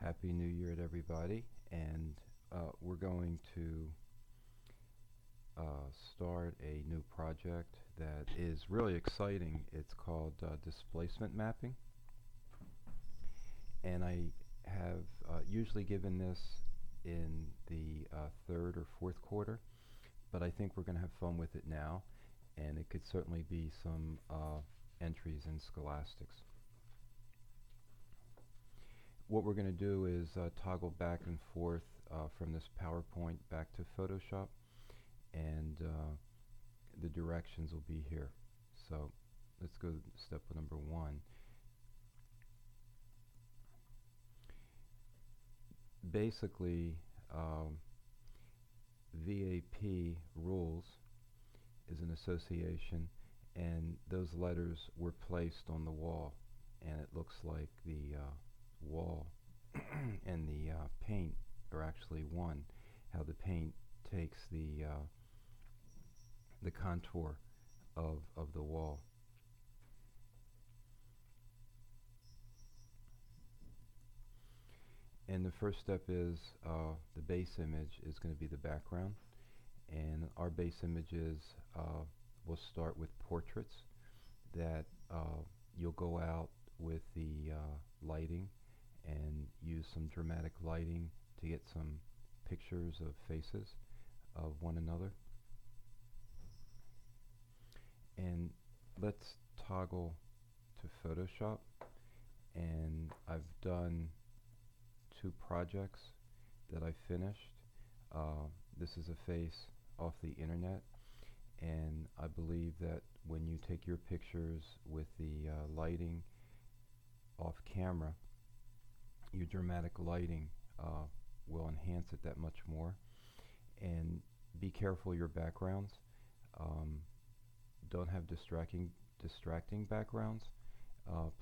Happy New Year to everybody, and we're going to start a new project that is really exciting. It's called Displacement Mapping, and I have usually given this in the third or fourth quarter, but I think we're going to have fun with it now, and it could certainly be some entries in Scholastics. What we're going to do is toggle back and forth from this PowerPoint back to Photoshop, and the directions will be here. So let's go to step number 1. Basically, VAP rules is an association, and those letters were placed on the wall, and it looks like the wall and the paint are actually one. How the paint takes the contour of the wall. And the first step is the base image is going to be the background, and our base images will start with portraits that you'll go out with the lighting and use some dramatic lighting to get some pictures of faces of one another. And let's toggle to Photoshop, and I've done 2 projects that I finished. This is a face off the internet, and I believe that when you take your pictures with the lighting off camera, your dramatic lighting will enhance it that much more. And be careful your backgrounds. Don't have distracting backgrounds.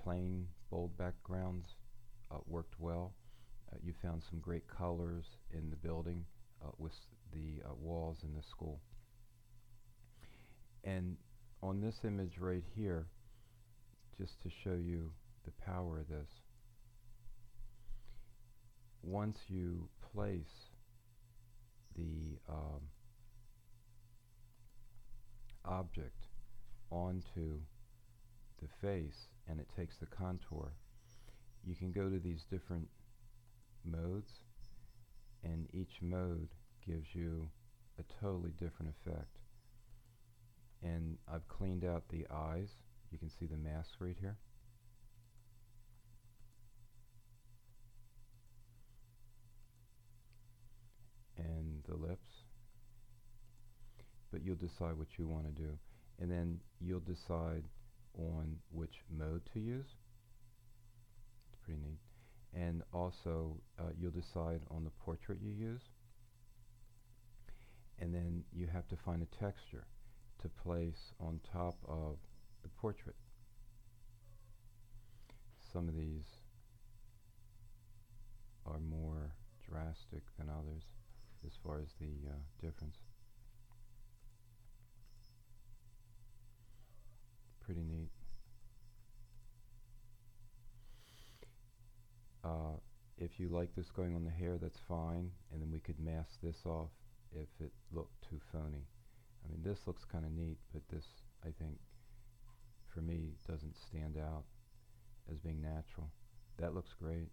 Plain, bold backgrounds worked well. You found some great colors in the building with the walls in the school. And on this image right here, just to show you the power of this, once you place the object onto the face and it takes the contour, you can go to these different modes, and each mode gives you a totally different effect. And I've cleaned out the eyes. You can see the mask right here. And the lips. But you'll decide what you want to do. And then you'll decide on which mode to use. It's pretty neat. And also you'll decide on the portrait you use, and then you have to find a texture to place on top of the portrait. Some of these are more drastic than others as far as the difference. Pretty neat. If you like this going on the hair, that's fine, and then we could mask this off if it looked too phony. I mean, this looks kind of neat, but this, I think, for me, doesn't stand out as being natural. That looks great.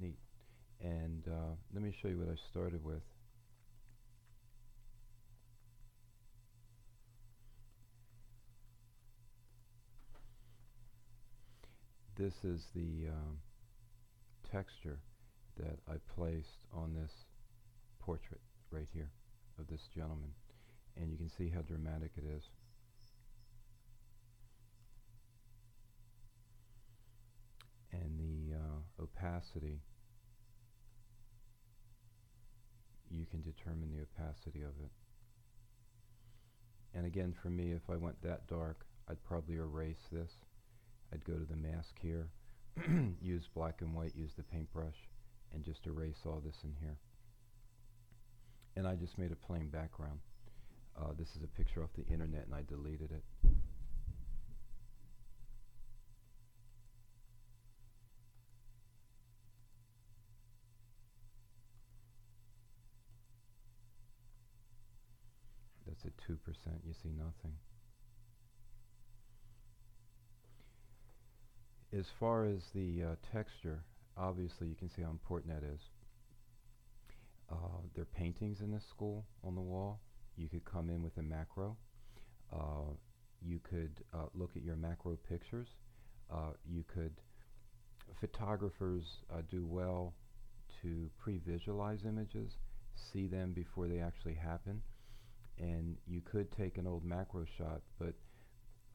Neat. And let me show you what I started with. This is the texture that I placed on this portrait right here of this gentleman, and you can see how dramatic it is. And the opacity, you can determine the opacity of it. And again, for me, if I went that dark, I'd probably erase this. I'd go to the mask here, use black and white, use the paintbrush, and just erase all this in here. And I just made a plain background. This is a picture off the internet and I deleted it. That's at 2%, you see nothing. As far as the texture, obviously you can see how important that is. There are paintings in this school on the wall. You could come in with a macro. You could look at your macro pictures. Photographers do well to pre-visualize images, see them before they actually happen. And you could take an old macro shot, but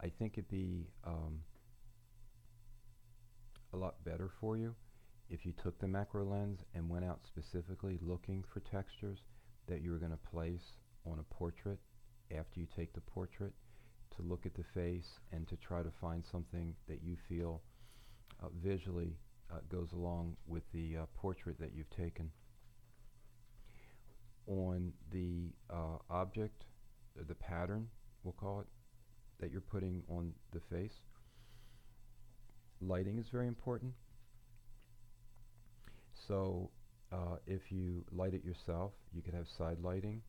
I think it'd be a lot better for you if you took the macro lens and went out specifically looking for textures that you were going to place on a portrait after you take the portrait, to look at the face and to try to find something that you feel visually goes along with the portrait that you've taken. On the object, the pattern, we'll call it, that you're putting on the face, lighting is very important. So if you light it yourself, you could have side lighting,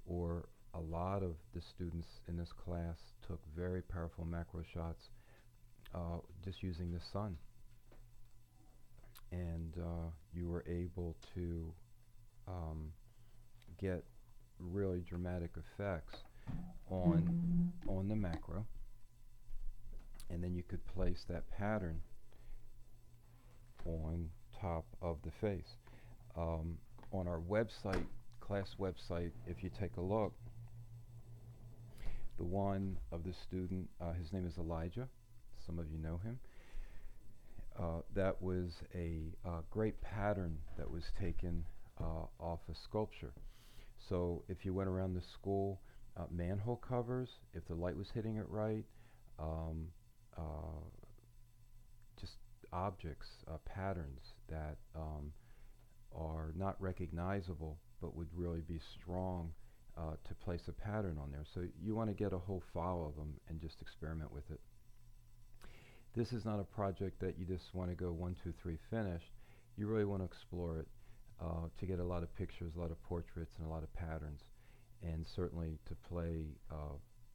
or a lot of the students in this class took very powerful macro shots just using the sun. And you were able to get really dramatic effects on the macro. And then you could place that pattern on top of the face. On our website, class website, if you take a look, the one of the student, his name is Elijah. Some of you know him. That was a great pattern that was taken off a sculpture. So if you went around the school, manhole covers, if the light was hitting it right, just objects, patterns that are not recognizable but would really be strong to place a pattern on there. So you want to get a whole file of them and just experiment with it. This is not a project that you just want to go 1, 2, 3, finish. You really want to explore it to get a lot of pictures, a lot of portraits, and a lot of patterns. And certainly to play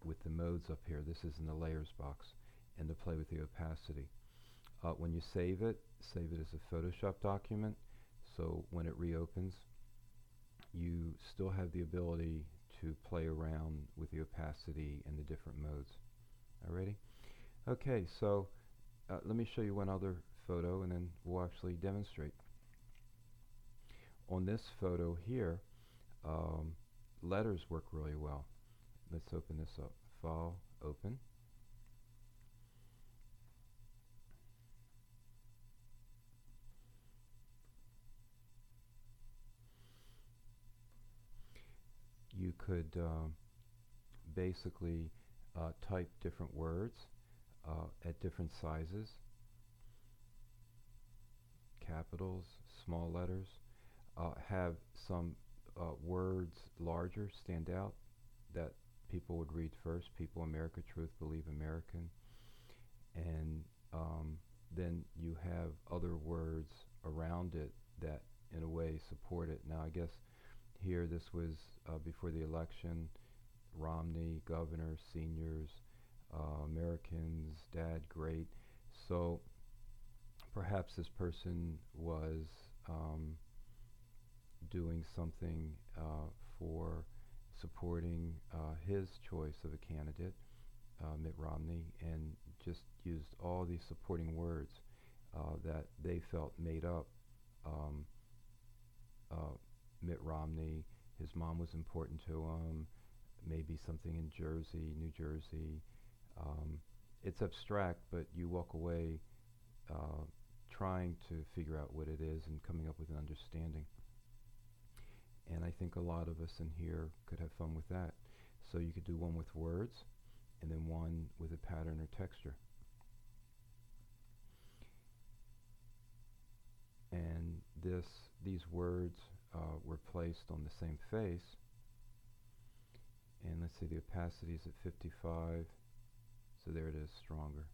with the modes up here. This is in the layers box. And to play with the opacity. When you save it as a Photoshop document, so when it reopens, you still have the ability to play around with the opacity and the different modes. Alrighty? Okay, so let me show you one other photo and then we'll actually demonstrate. On this photo here, letters work really well. Let's open this up. File, open. You could basically type different words at different sizes, capitals, small letters, have some words larger stand out that people would read first. People, America, Truth, Believe American. And then you have other words around it that in a way support it. Now I guess here this was before the election, Romney, governor, seniors, Americans, dad, great. So perhaps this person was doing something for supporting his choice of a candidate, Mitt Romney, and just used all these supporting words that they felt made up Mitt Romney. His mom was important to him, maybe something in Jersey, New Jersey. It's abstract, but you walk away trying to figure out what it is and coming up with an understanding. And I think a lot of us in here could have fun with that. So you could do one with words and then one with a pattern or texture. And these words were placed on the same face, And let's see, the opacity is at 55. So there it is, stronger.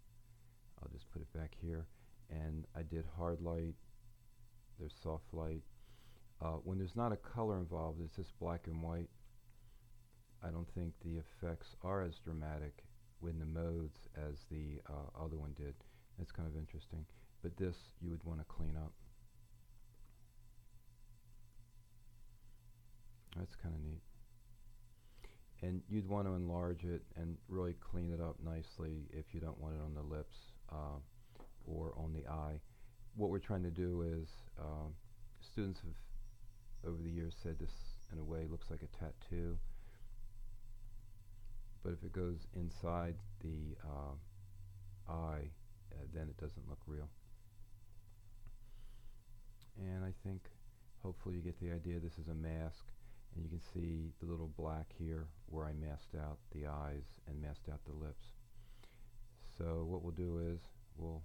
I'll just put it back here. And I did hard light. There's soft light. When there's not a color involved, it's just black and white. I don't think the effects are as dramatic in the modes as the other one did. That's kind of interesting. But this you would want to clean up. That's kind of neat. And you'd want to enlarge it and really clean it up nicely if you don't want it on the lips or on the eye. What we're trying to do is, students have over the years said this in a way looks like a tattoo, but if it goes inside the eye, then it doesn't look real. And I think hopefully you get the idea. This is a mask, and you can see the little black here where I masked out the eyes and masked out the lips. So what we'll do is we'll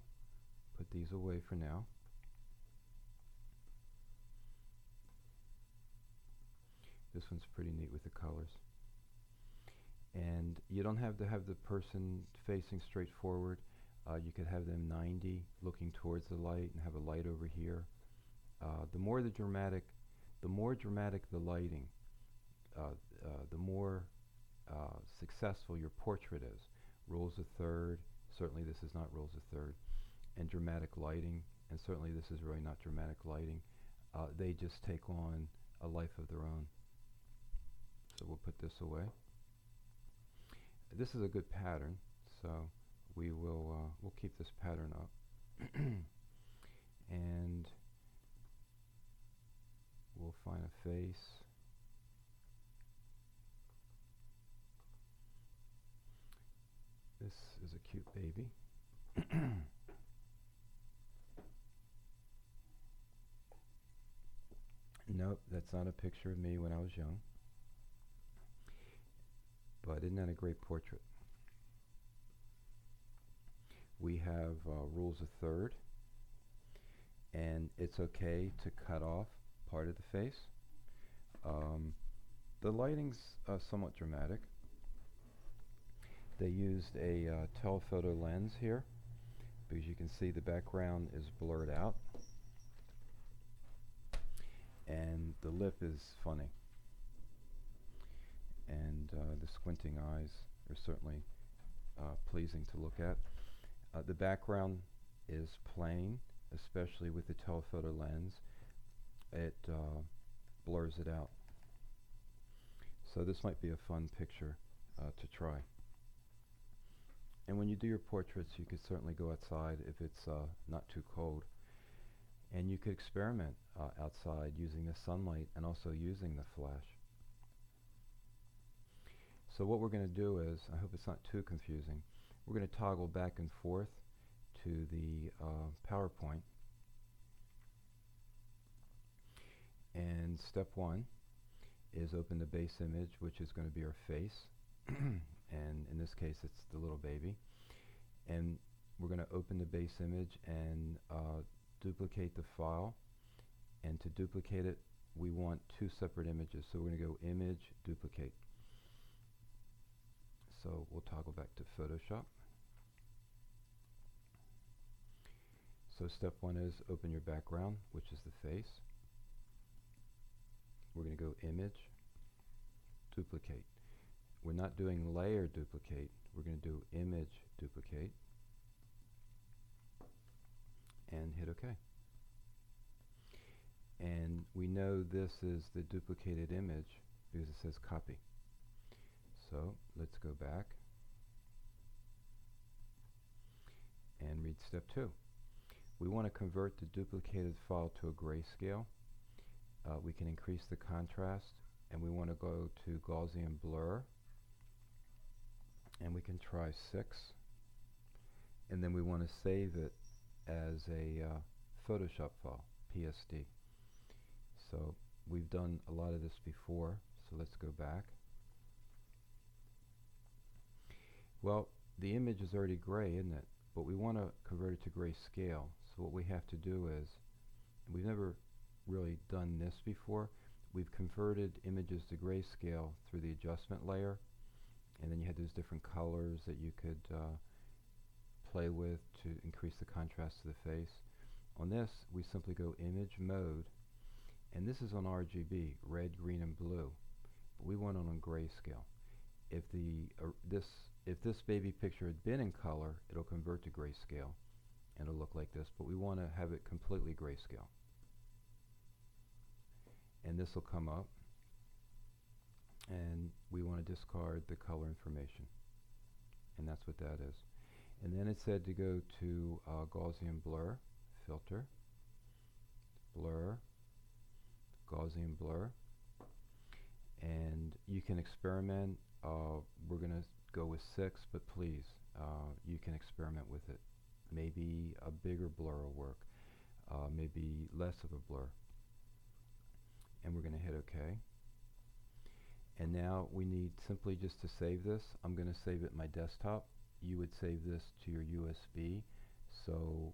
put these away for now. This one's pretty neat with the colors. And you don't have to have the person facing straight forward. You could have them 90 looking towards the light and have a light over here. The more dramatic the lighting, the more successful your portrait is. Rules of third, certainly this is not rules of third, and dramatic lighting, and certainly this is really not dramatic lighting. They just take on a life of their own. So we'll put this away. This is a good pattern, so we'll keep this pattern up. And we'll find a face. This is a cute baby. Nope, that's not a picture of me when I was young. But isn't that a great portrait? We have rules of third, and it's okay to cut off part of the face. The lighting's somewhat dramatic. They used a telephoto lens here because you can see the background is blurred out, and the lip is funny, and the squinting eyes are certainly pleasing to look at. The background is plain, especially with the telephoto lens. It blurs it out. So this might be a fun picture to try. And when you do your portraits, you could certainly go outside if it's not too cold. And you could experiment outside using the sunlight and also using the flash. So what we're going to do is, I hope it's not too confusing, we're going to toggle back and forth to the PowerPoint. And step one is open the base image, which is going to be our face. And in this case, it's the little baby. And we're going to open the base image and duplicate the file. And to duplicate it, we want two separate images. So we're going to go Image, Duplicate. So we'll toggle back to Photoshop. So step one is open your background, which is the face. We're going to go Image, Duplicate. We're not doing Layer Duplicate. We're going to do Image, Duplicate. And hit OK. And we know this is the duplicated image because it says Copy. So let's go back and read step two. We want to convert the duplicated file to a grayscale. We can increase the contrast, and we want to go to Gaussian blur, and we can try 6, and then we want to save it as a Photoshop file, PSD. So we've done a lot of this before, so let's go back. Well, the image is already gray, isn't it? But we want to convert it to grayscale. So what we have to do is, we've never really done this before, we've converted images to grayscale through the adjustment layer, and then you had those different colors that you could play with to increase the contrast to the face. On this, we simply go Image Mode, and this is on RGB, red, green, and blue, but we want it on grayscale. If this baby picture had been in color, it'll convert to grayscale, and it'll look like this, but we want to have it completely grayscale. And this will come up, and we want to discard the color information, and that's what that is. And then it said to go to Gaussian Blur, Filter, Blur, Gaussian Blur, and you can experiment. We're going to go with 6, but please, you can experiment with it. Maybe a bigger blur will work, maybe less of a blur. And we're going to hit OK. And now we need simply just to save this. I'm going to save it in my desktop. You would save this to your USB, so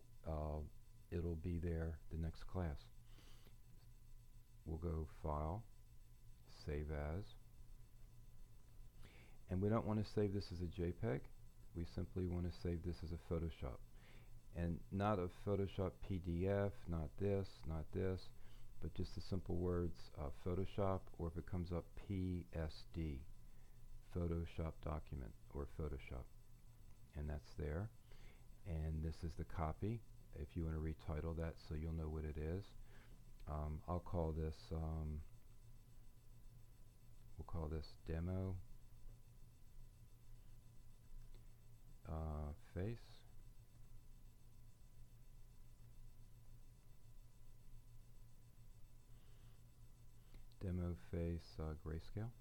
it'll be there the next class. We'll go File, Save As. And we don't want to save this as a JPEG. We simply want to save this as a Photoshop. And not a Photoshop PDF, not this, but just the simple words Photoshop, or if it comes up PSD, Photoshop document, or Photoshop. And that's there. And this is the copy, if you want to retitle that so you'll know what it is. I'll call this, we'll call this Demo Face. Demo Face Grayscale.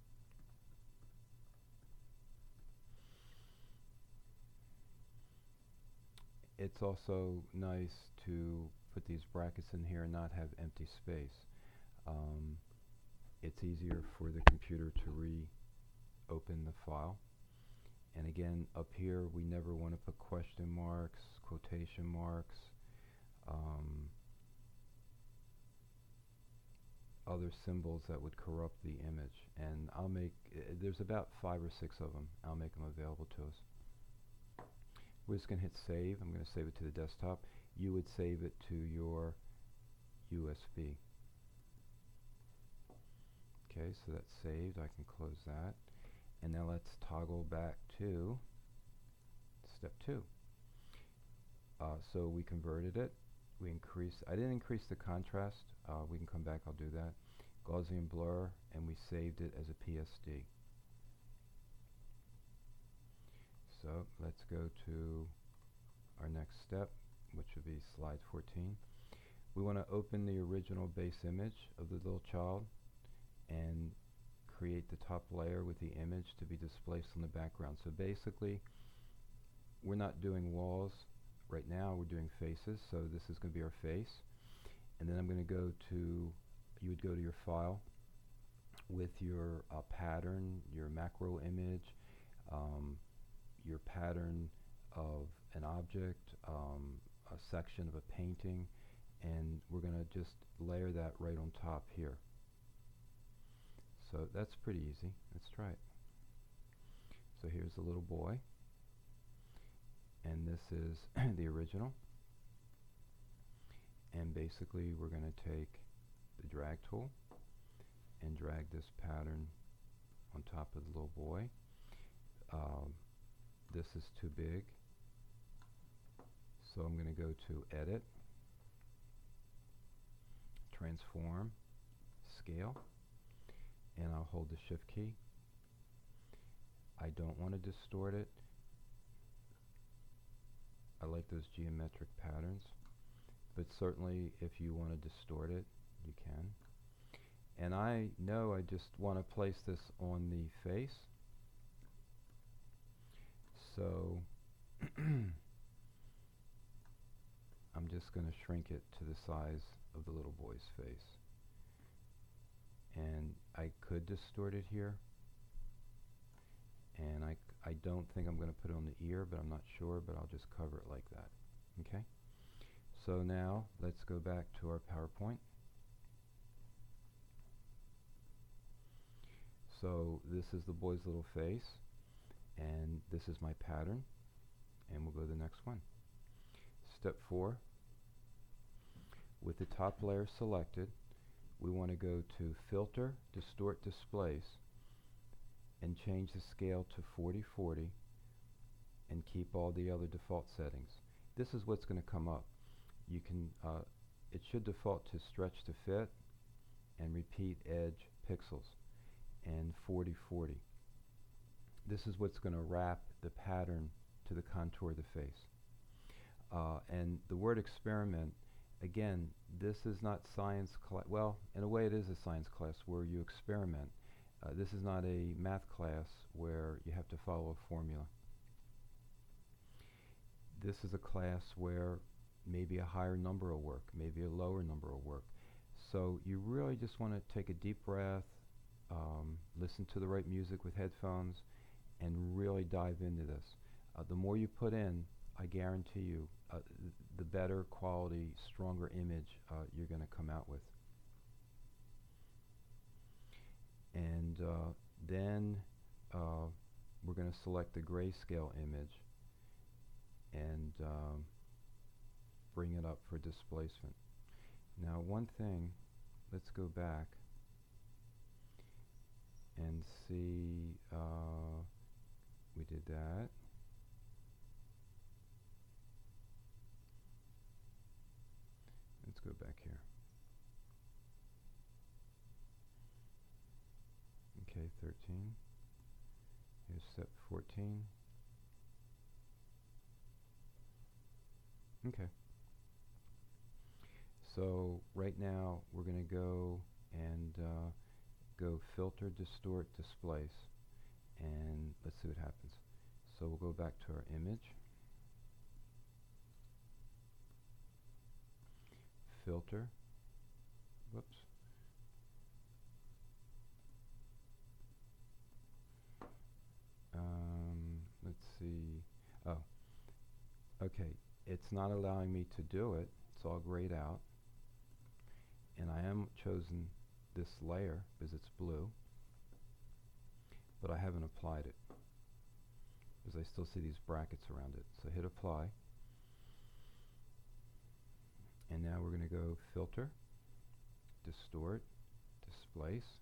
It's also nice to put these brackets in here and not have empty space. It's easier for the computer to reopen the file. And again, up here we never want to put question marks, quotation marks, other symbols that would corrupt the image. And I'll make, there's about 5 or 6 of them. I'll make them available to us. We're just going to hit save. I'm going to save it to the desktop. You would save it to your USB. Okay, so that's saved. I can close that. And now let's toggle back to step 2. So we converted it. We increased, I didn't increase the contrast. We can come back, I'll do that. Gaussian blur, and we saved it as a PSD. So let's go to our next step, which would be slide 14. We want to open the original base image of the little child and create the top layer with the image to be displaced on the background. So basically, we're not doing walls right now, we're doing faces. So this is going to be our face. And then I'm going to go to, you would go to your file with your pattern, your macro image, your pattern of an object, a section of a painting, and we're going to just layer that right on top here. So that's pretty easy. Let's try it. So here's the little boy, and this is the original. And basically we're going to take the drag tool and drag this pattern on top of the little boy. This is too big, so I'm going to go to Edit, Transform, Scale, and I'll hold the Shift key. I don't want to distort it. I like those geometric patterns, but certainly if you want to distort it, you can. And I know I just want to place this on the face, so I'm just going to shrink it to the size of the little boy's face. And I could distort it here, and I don't think I'm going to put it on the ear, but I'm not sure, but I'll just cover it like that. Okay? So now let's go back to our PowerPoint. So this is the boy's little face, and this is my pattern, and we'll go to the next one. Step 4, with the top layer selected, we want to go to Filter, Distort, Displace, and change the scale to 40/40, and keep all the other default settings. This is what's going to come up. You can, it should default to Stretch to Fit, and Repeat Edge Pixels, and 40/40. This is what's going to wrap the pattern to the contour of the face. And the word experiment, again, this is not science class. Well, in a way it is a science class where you experiment. This is not a math class where you have to follow a formula. This is a class where maybe a higher number will work, maybe a lower number will work. So you really just want to take a deep breath, listen to the right music with headphones, and really dive into this. The more you put in, I guarantee you, the better quality, stronger image you're going to come out with. And then we're going to select the grayscale image and bring it up for displacement. Now one thing, let's go back and see, we did that. Let's go back here. Okay, 13. Here's step 14. Okay. So right now we're going to go and go Filter, Distort, Displace, and let's see what happens. So we'll go back to our image, Filter, whoops, let's see, oh, okay, it's not allowing me to do it. It's all grayed out, and I am chosen this layer because it's blue, but I haven't applied it because I still see these brackets around it. So hit apply, and now we're going to go Filter, Distort, Displace,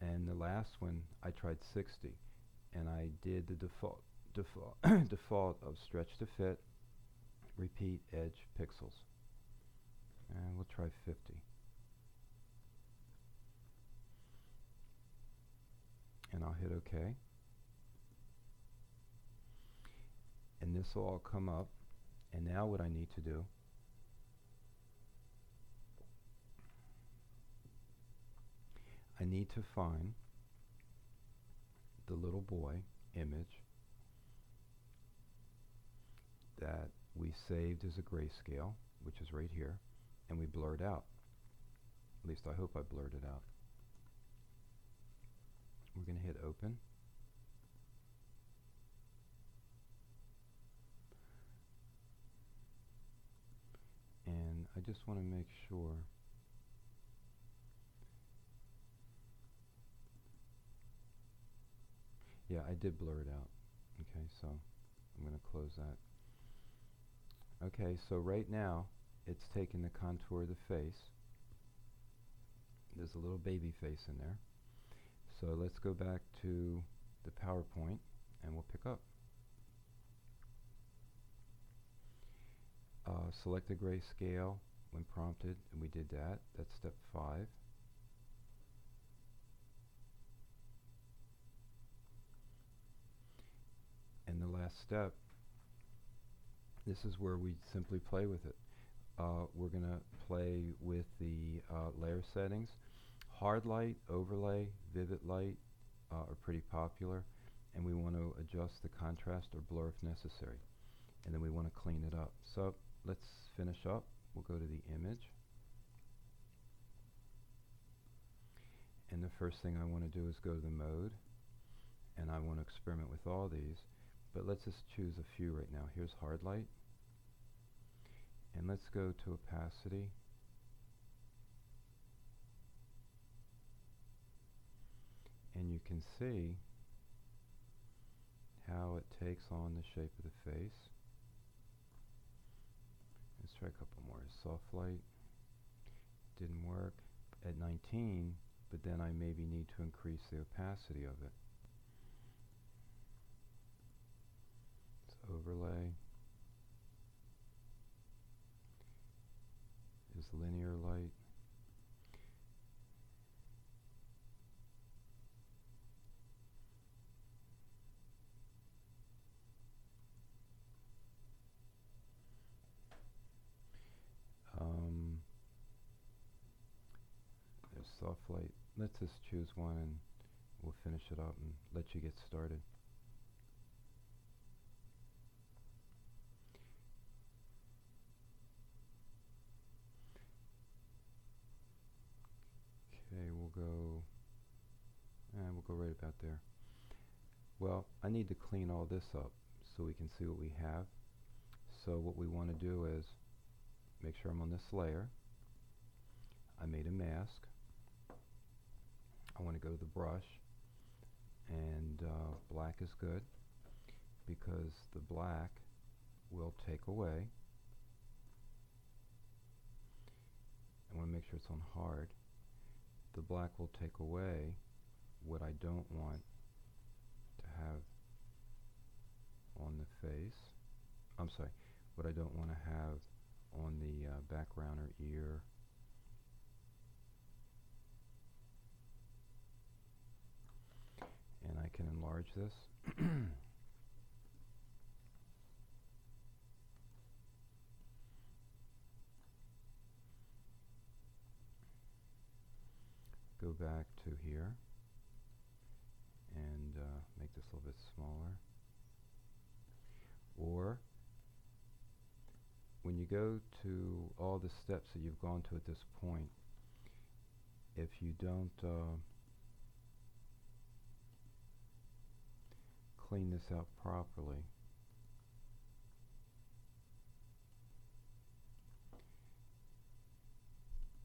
and the last one I tried 60, and I did the default of Stretch to Fit, Repeat Edge Pixels, and we'll try 50. And I'll hit OK, and this will all come up. And now what I need to do, I need to find the little boy image that we saved as a grayscale, which is right here, and we blurred out. At least I hope I blurred it out. We're going to hit open. And I just want to make sure yeah, I did blur it out. Okay, so I'm going to close that. Okay, so right now it's taking the contour of the face. There's a little baby face in there. So let's go back to the PowerPoint and we'll pick up. Select the grayscale when prompted, and we did that. That's step 5. And the last step, this is where we simply play with it. We're going to play with the layer settings. Hard light, overlay, vivid light are pretty popular, and we want to adjust the contrast or blur if necessary. And then we want to clean it up. So let's finish up. We'll go to the image. And the first thing I want to do is go to the mode, and I want to experiment with all these. But let's just choose a few right now. Here's hard light. And let's go to opacity. see how it takes on the shape of the face. Let's try a couple more. Soft light. Didn't work at 19, but then I maybe need to increase the opacity of it. Let's overlay. Is linear light. There's soft light. Let's just choose one and we'll finish it up and let you get started. Okay, we'll go right about there. Well, I need to clean all this up so we can see what we have. So what we want to do is make sure I'm on this layer. I made a mask. I want to go to the brush, and black is good because the black will take away. I want to make sure it's on hard. The black will take away what I don't want to have on the face. I'm sorry, what I don't want to have on the background or ear. And I can enlarge this. Go back to here and make this a little bit smaller. Or when you go to all the steps that you've gone to at this point, if you don't clean this out properly,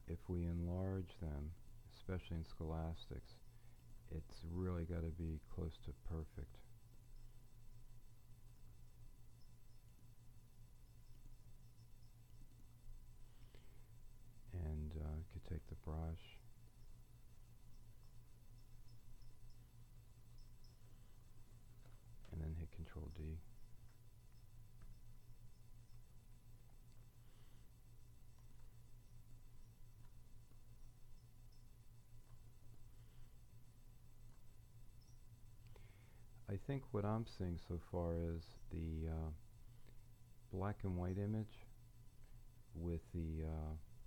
if we enlarge them, especially in scholastics, it's really got to be close to perfect. And you could take the brush and then hit Control D. I think what I'm seeing so far is the black and white image with the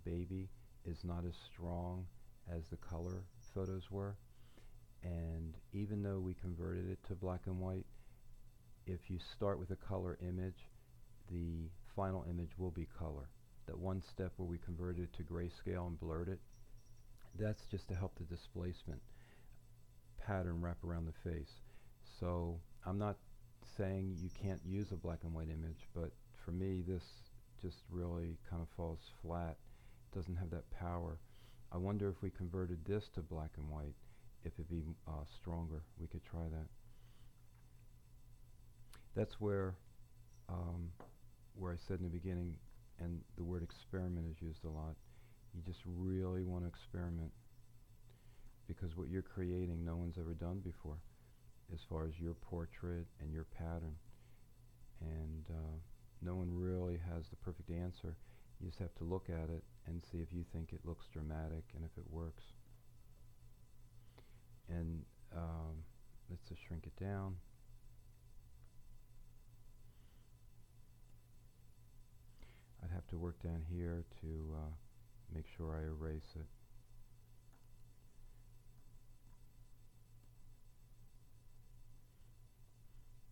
baby is not as strong as the color photos were, and even though we converted it to black and white, if you start with a color image, the final image will be color. That one step where we converted it to grayscale and blurred it, that's just to help the displacement pattern wrap around the face. So I'm not saying you can't use a black and white image, but for me this just really kind of falls flat. It doesn't have that power. I wonder if we converted this to black and white, if it'd be stronger. We could try that. That's where I said in the beginning, and the word experiment is used a lot. You just really want to experiment, because what you're creating no one's ever done before as far as your portrait and your pattern, and no one really has the perfect answer. You just have to look at it and see if you think it looks dramatic and if it works. And let's just shrink it down. I'd have to work down here to make sure I erase it.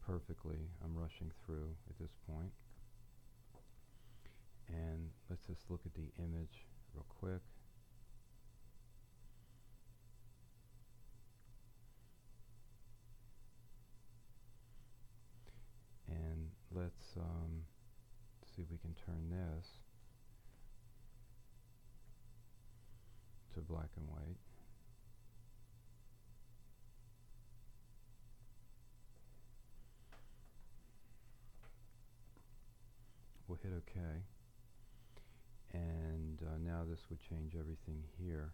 Perfectly. I'm rushing through at this point. And let's just look at the image real quick. And let's see if we can turn this to black and white. hit OK. And now this would change everything here.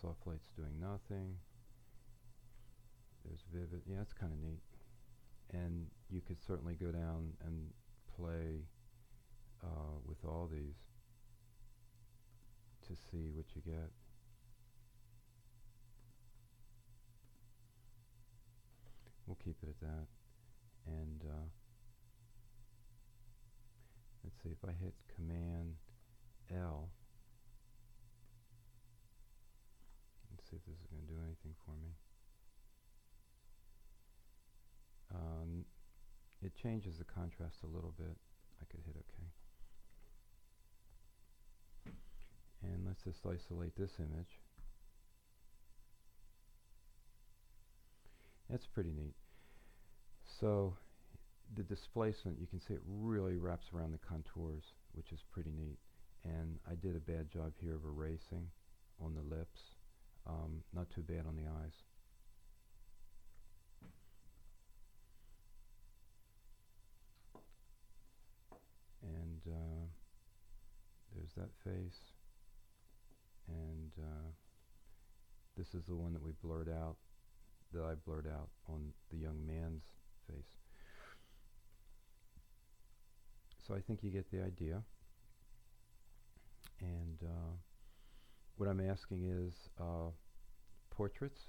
Soft light's doing nothing. There's vivid. Yeah, it's kind of neat. And you could certainly go down and play with all these to see what you get. We'll keep it at that. And let's see, if I hit Command L, let's see if this is going to do anything for me. It changes the contrast a little bit. I could hit OK. And let's just isolate this image. That's pretty neat. So the displacement, you can see it really wraps around the contours, which is pretty neat. And I did a bad job here of erasing on the lips. Not too bad on the eyes. And there's that face. And this is the one that we blurred out, that I blurred out on the young man's face. So I think you get the idea. And what I'm asking is portraits,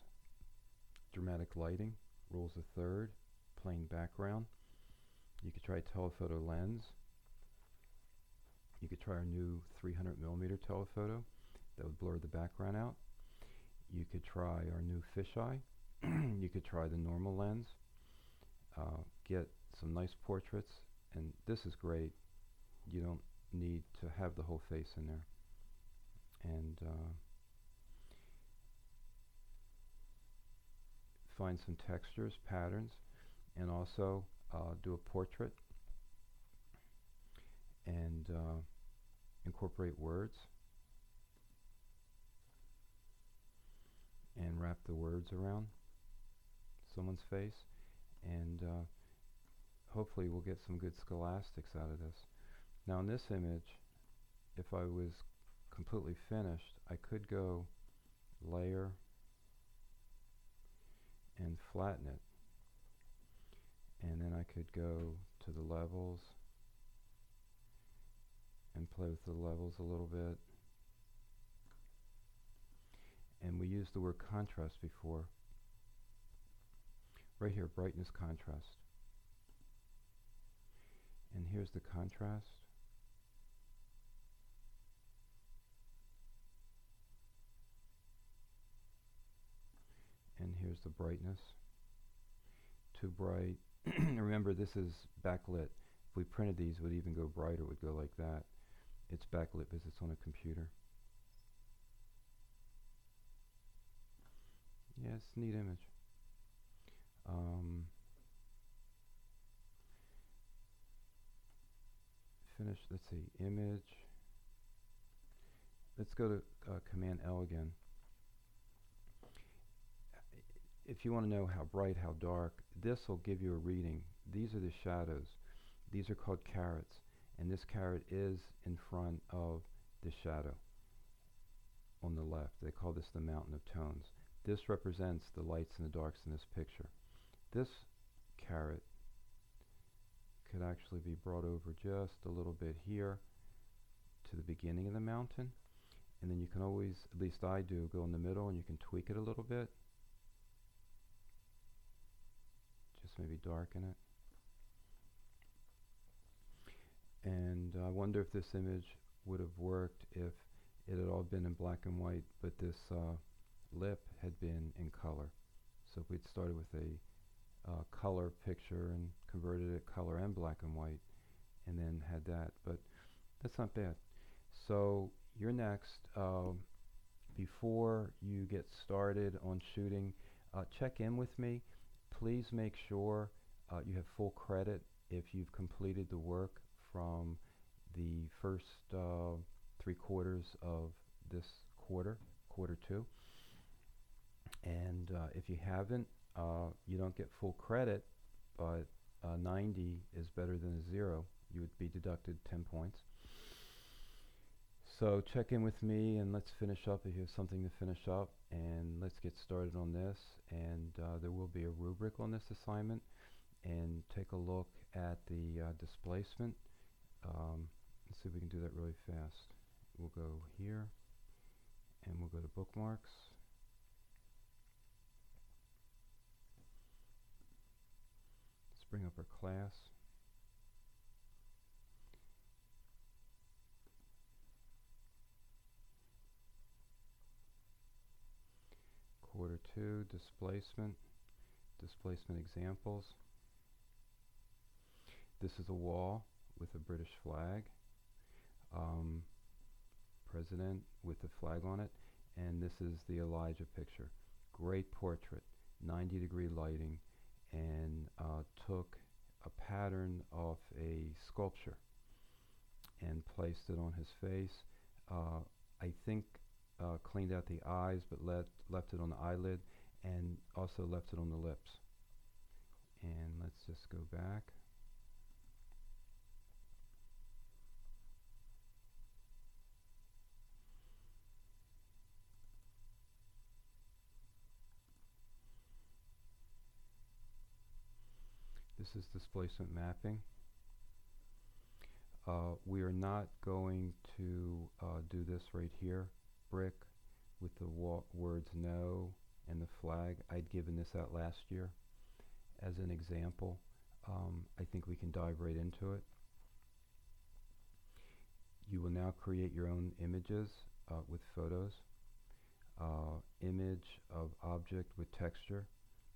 dramatic lighting, rules of third, plain background. You could try telephoto lens. You could try our new 300mm telephoto that would blur the background out. You could try our new fisheye. You could try the normal lens. Get some nice portraits, and this is great. You don't need to have the whole face in there. And find some textures, patterns, and also do a portrait and incorporate words and wrap the words around someone's face, and hopefully we'll get some good scholastics out of this. Now in this image, if I was completely finished, I could go layer and flatten it, and then I could go to the levels and play with the levels a little bit. And we used the word contrast before. Right here, brightness, contrast. And here's the contrast. And here's the brightness. Too bright. Remember, this is backlit. If we printed these, it would even go brighter. It would go like that. It's backlit because it's on a computer. Yeah, it's a neat image. Finish, let's see, image. Let's go to Command L again. If you want to know how bright, how dark, this will give you a reading. These are the shadows. These are called carats, and this carat is in front of the shadow on the left. They call this the mountain of tones. This represents the lights and the darks in this picture. This carat could actually be brought over just a little bit here to the beginning of the mountain, and then you can always, at least I do, go in the middle and you can tweak it a little bit. Just maybe darken it. And I wonder if this image would have worked if it had all been in black and white, but this lip had been in color. So if we'd started with a color picture and converted it color and black and white, and then had that, but that's not bad. So you're next. Before you get started on shooting, check in with me. Please make sure you have full credit if you've completed the work from the first 3/4 of this quarter, quarter 2. And if you haven't, you don't get full credit, but 90 is better than a 0 you would be deducted 10 points. So check in with me and let's finish up if you have something to finish up, and let's get started on this. And there will be a rubric on this assignment, and take a look at the displacement. Let's see if we can do that really fast. We'll go here and we'll go to bookmarks. Let's bring up our class. Quarter 2, displacement examples. This is a wall with a British flag, president with the flag on it, and this is the Elijah picture. Great portrait, 90-degree lighting, and took a pattern of a sculpture and placed it on his face. I think cleaned out the eyes, but left it on the eyelid, and also left it on the lips. And let's just go back. This is displacement mapping. We are not going to do this right here, brick with the words no and the flag. I'd given this out last year as an example. I think we can dive right into it. You will now create your own images with photos, image of object with texture,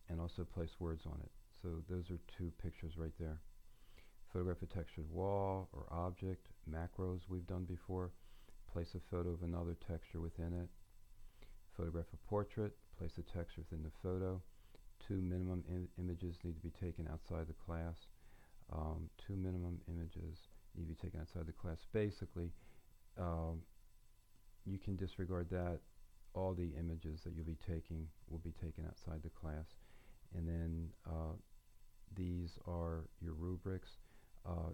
and also place words on it. So those are 2 pictures right there. Photograph a textured wall or object, macros we've done before. Place a photo of another texture within it. Photograph a portrait, place a texture within the photo. 2 minimum images need to be taken outside the class. 2 minimum images need to be taken outside the class. Basically, you can disregard that. All the images that you'll be taking will be taken outside the class. And then these are your rubrics.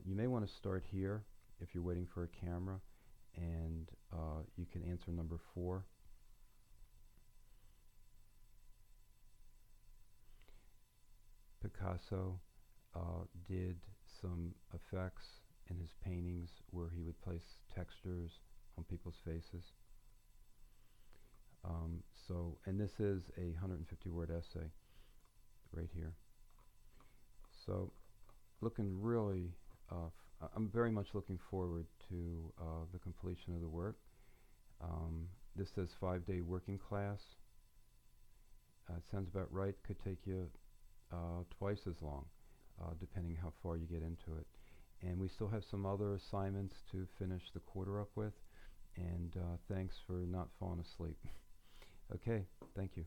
You may want to start here if you're waiting for a camera, and you can answer number 4. Picasso did some effects in his paintings where he would place textures on people's faces. And this is a 150-word essay right here. So looking really, I'm very much looking forward to the completion of the work. This says 5-day working class. It sounds about right. Could take you twice as long, depending how far you get into it. And we still have some other assignments to finish the quarter up with. And thanks for not falling asleep. Okay, thank you.